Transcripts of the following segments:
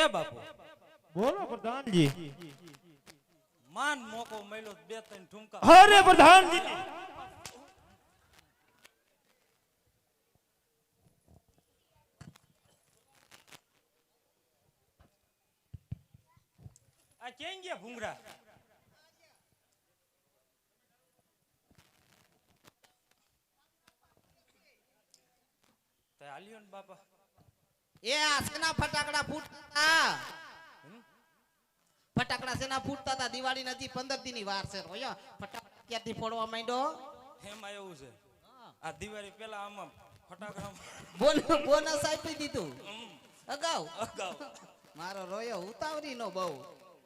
એ બાપુ બોલો પ્રધાનજી. માન મોકો મળ્યો બે ત્રણ ઠુમકા. અરે પ્રધાનજી આ ક્યાં ગયા ભૂંગરા? તે આલ્યો ને બાપા. એ આ સેના ફટાકડા ફૂટતા ફટાકડા સેના ફૂટતા હતા. દિવાળી નજીક 15 દી ની વાર છે. રોયા ફટાકડા ક્યાંથી ફોડવા માંડ્યો? એમાં એવું છે આ દિવાળી પેલા આમાં ફટાકડા બોનસ આપી દીધું અગાઉ. અગાઉ મારો રોયો ઉતાવળી નો બહુ.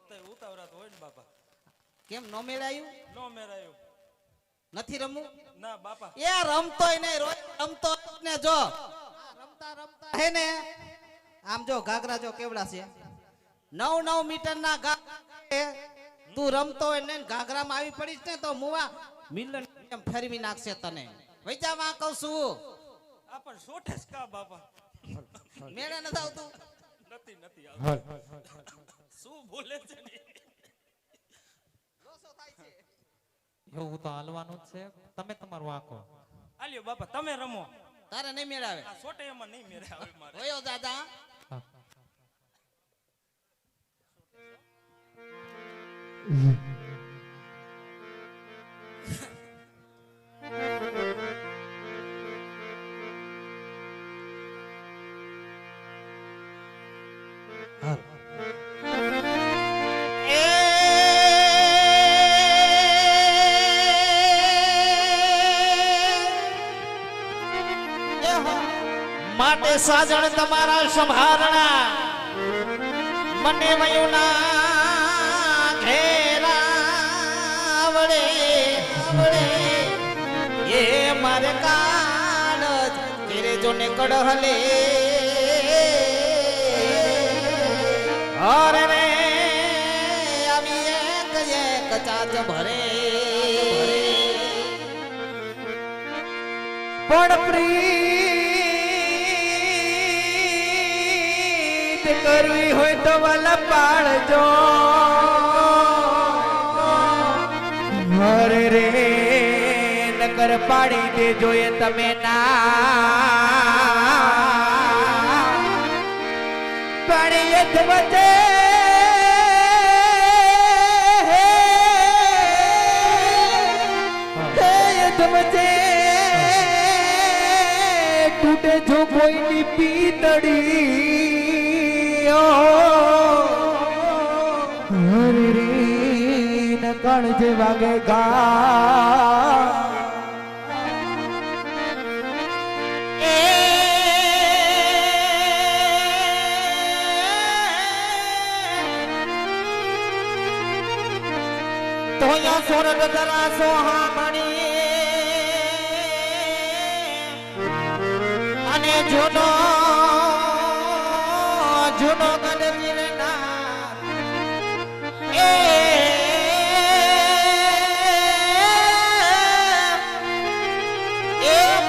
તે ઉતાવળા તો હોય ને બાપા. કેમ નો મેળાયું? નો મેરાયો. નથી રમવું? ના બાપા. એ રમતોય નહીં રોય રમતો ને જો રમતા રમતા હે ને આમ જો ઘાઘરા જો કેવડા છે 9 મીટર ના ઘાઘરા. તું રમતો હોય ને ઘાઘરામાં આવી પડીશ ને તો મુવા મિલન એમ ફેરવી નાખશે તને. વૈજા માં કહું છું આ પણ સોટે જ કા બાપા. મેળે નથી આવતું. નથી નથી આવતું. શું બોલે છે ને? લોસો થાય છે. એવું તો હાલવાનું જ છે. તમે તમારું વાંકો આલ્યો બાપા તમે રમો. તારે નહીં મેળાવે. આ સોટે એમાં નહીં મેરે આવે મારે. રોયો દાદા. માટે સાજણ તમારા સંભારણા મને મયુના ઘેરા વડે વડે એ મારે કાળ તેરે જોને કડહલે અરે રે આવી એક એક ચાચ ભરે પણ કરવી હોય તો વાલા પાડજો. હરે રે નકર પાડી દેજો એ તમે ના પાડી એ વચ્ચે તૂટે જો કોઈની પીતળી હરે રે નકળ જે વાગે ગા તો યા સોરગ જરા સોહામણી અને જૂનો જૂનો ગઢવીર ના એ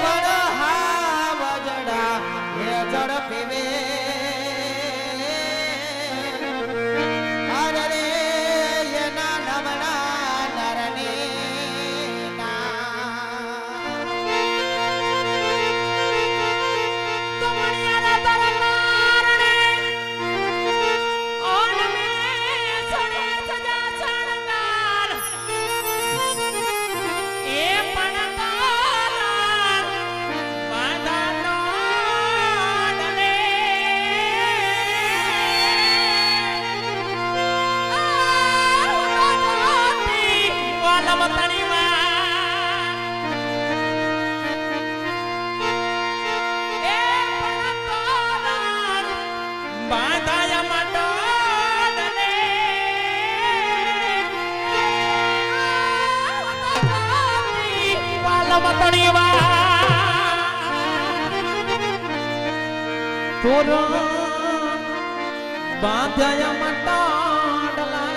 પણ હા વજડા એ જડ પીવે અરે રે એના નમણા નરને બાંધ્યા મટાડલા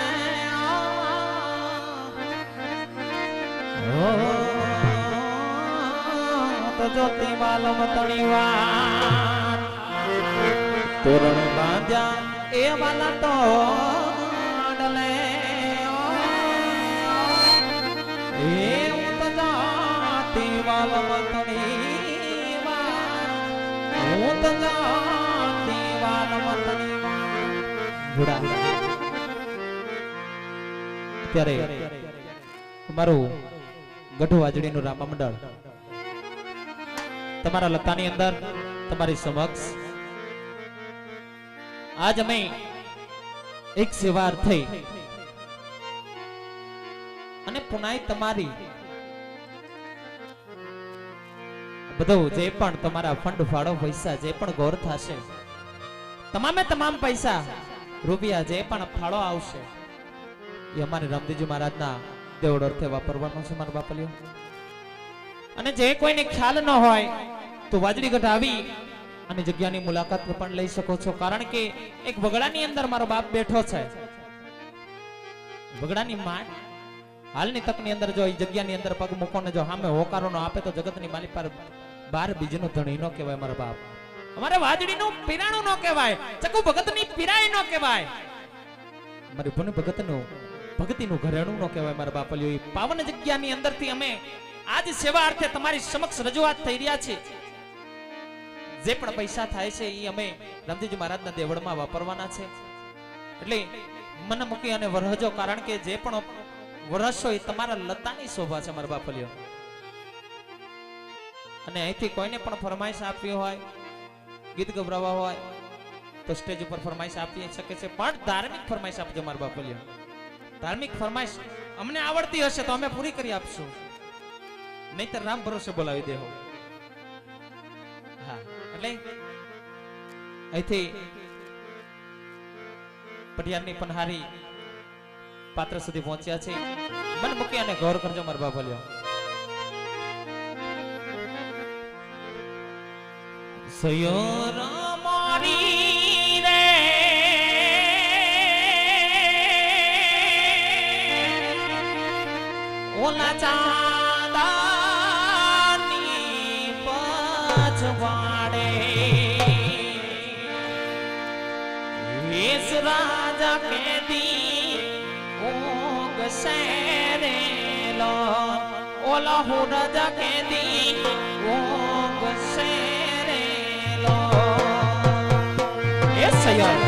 તો જોતી માલમ તણીવા તોરણ બાંધ્યા એ વાલા તો ડલે એ ઉત જાતી વાલ મતણી ઉત જાતી વાલ મતણી ઘોડા ત્યારે મારું ગઢ વાજડીનું રામા મંડળ તમારા લતાની અંદર તમારી સમક્ષ આજ અમે એક સેવાર થઈ અને પુનાઈ તમારી બધું જે પણ તમારા ફંડ ફાળો પૈસા જે પણ ગોર થશે તમામે તમામ પૈસા રૂપિયા જે પણ ફાળો આવશે એ અમારે રામદેવજી મહારાજના દેવળ અર્થે વાપરવાનો છે મારા બાપલીઓ. અને જે કોઈને ખ્યાલ ન હોય તો વાજડી ગઢ આવી અને જગ્યાની મુલાકાત પણ લઈ શકો છો, કારણ કે એક વગડાની અંદર મારો બાપ બેઠો છે. વગડાની માંડ હાલની તકની અંદર જો એ જગ્યાની અંદર પગ મૂકો ને જો સામે હોકારો નો આપે તો જગતની માલિક પર બાર બીજનો ધણી નો કહેવાય મારા બાપ. અમારે વાજડીનું પીરાણું નો કહેવાય, ચકુ ભગતની પીરાય નો કહેવાય, મારી ભૂને ભગતનું ભક્તિનું ઘરેણું નો કહેવાય મારા બાપલીઓ. એ પાવન જગ્યાની અંદરથી અમે આજ સેવા અર્થે તમારી સમક્ષ રજૂઆત થઈ રહ્યા છે. જે પણ પૈસા થાય છે એ અમે રામદેવજી મહારાજના દેવળમાં વાપરવાના છે. એટલે મન મૂકી અને વરહજો, કારણ કે જે પણ વરસો એ તમારા લતાની શોભા છે મારા બાપલીઓ. અને અહીંથી કોઈને પણ ફરમાઈશ આપવી હોય, ગીત ગવરાવા હોય તો સ્ટેજ ઉપર ફરમાઈશ આપી શકે છે, પણ ધાર્મિક ફરમાઈશ આપજો મારા બાપલીઓ. ધાર્મિક ફરમાઈશ અમને આવડતી હશે તો અમે પૂરી કરી આપશું, નહીતર રામ ભરોસે બોલાવી દેહો. હા, એટલે અહીંથી પટિયારની પનહારી પાત્ર સુધી પહોંચ્યા છે. મન મૂકી અને ગૌર કરજો મારા બાપલીઓ. સયોર મારી રે ઓલા ચાંદાની પછવાડે એસ રાજા કેદી ઓગ સેરેલો ઓલા હો રાજા કેદી ઓગ સેરેલો એ સૈયદ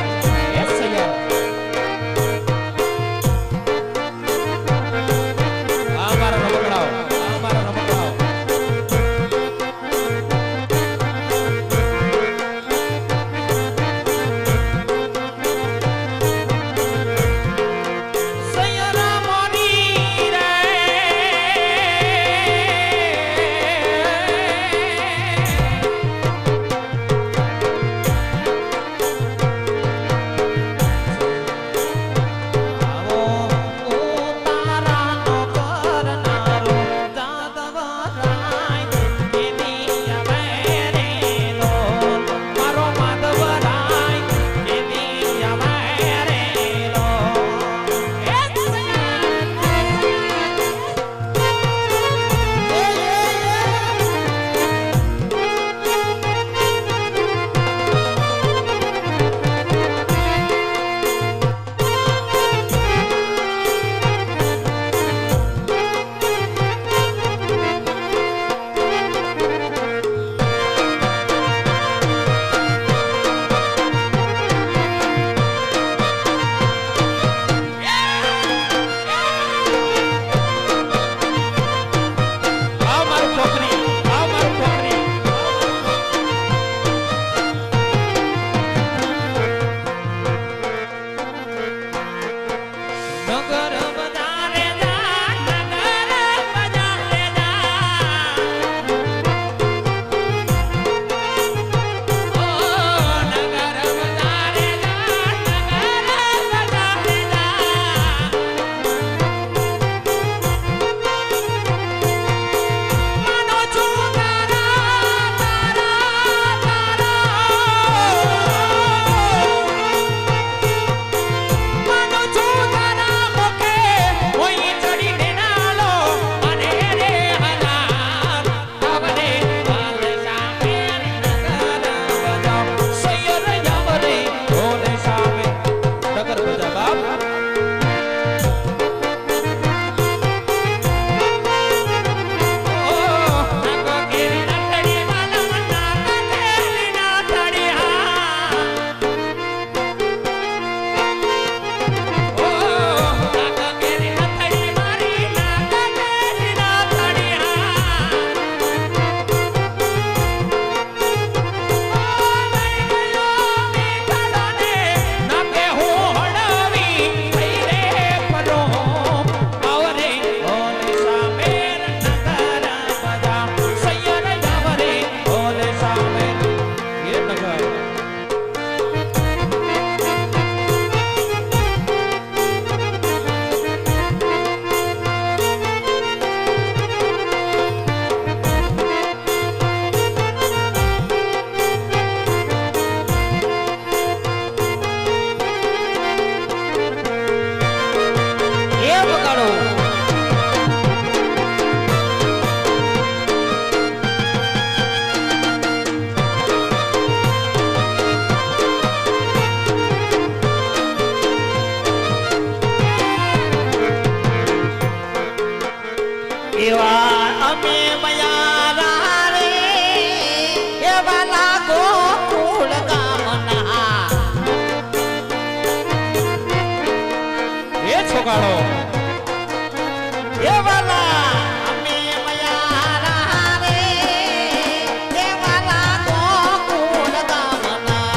વગાડો એવા અમે મયારા રે એવા લાગો ફૂલ ગામના એ છોકરાઓ એવા અમે મયારા રે એવા લાગો ફૂલ ગામના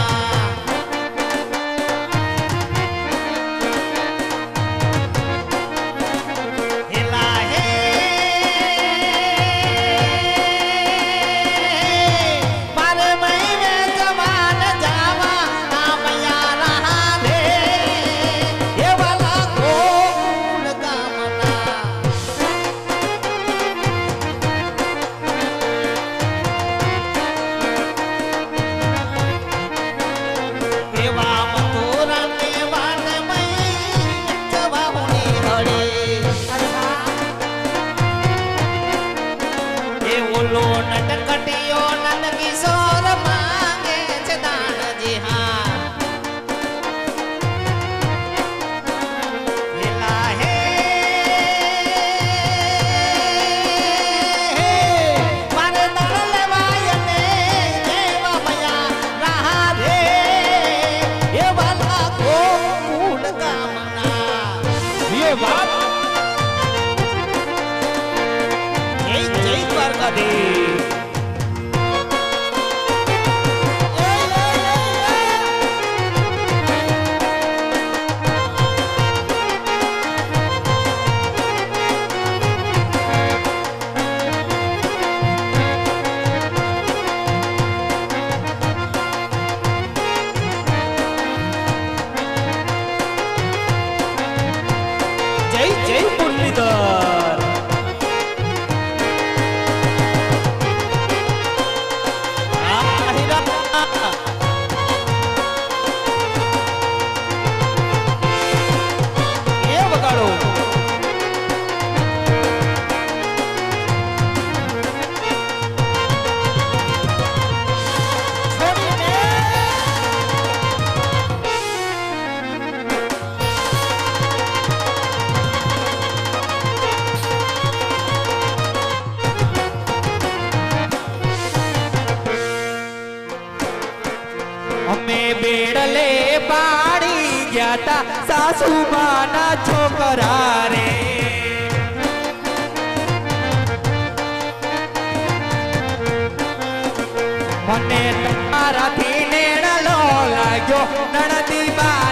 એલા હે મારે મહિને જવાન જાવા આમ યારા રે એવા લાગો ફૂલ ગામના એવા મથુરા ને વાન મહી જવા ઉની હળી એ ઓલો નટકટિયો નંદ કિશોર માંગે છે દાનજી હા લીલા હે મારે દળ લેવાય ને એવા મયા રાહ રે એવા લાગો ફૂલ ગામના એ વાત જય દ્વારકાધીશ જય જય મુરલીધર એ વગાડો અમે બેડલે પાડી ગયા તા સાસુમાના છોકરા રે મને તમારાથી નેણલો લાગ્યો નણદી બા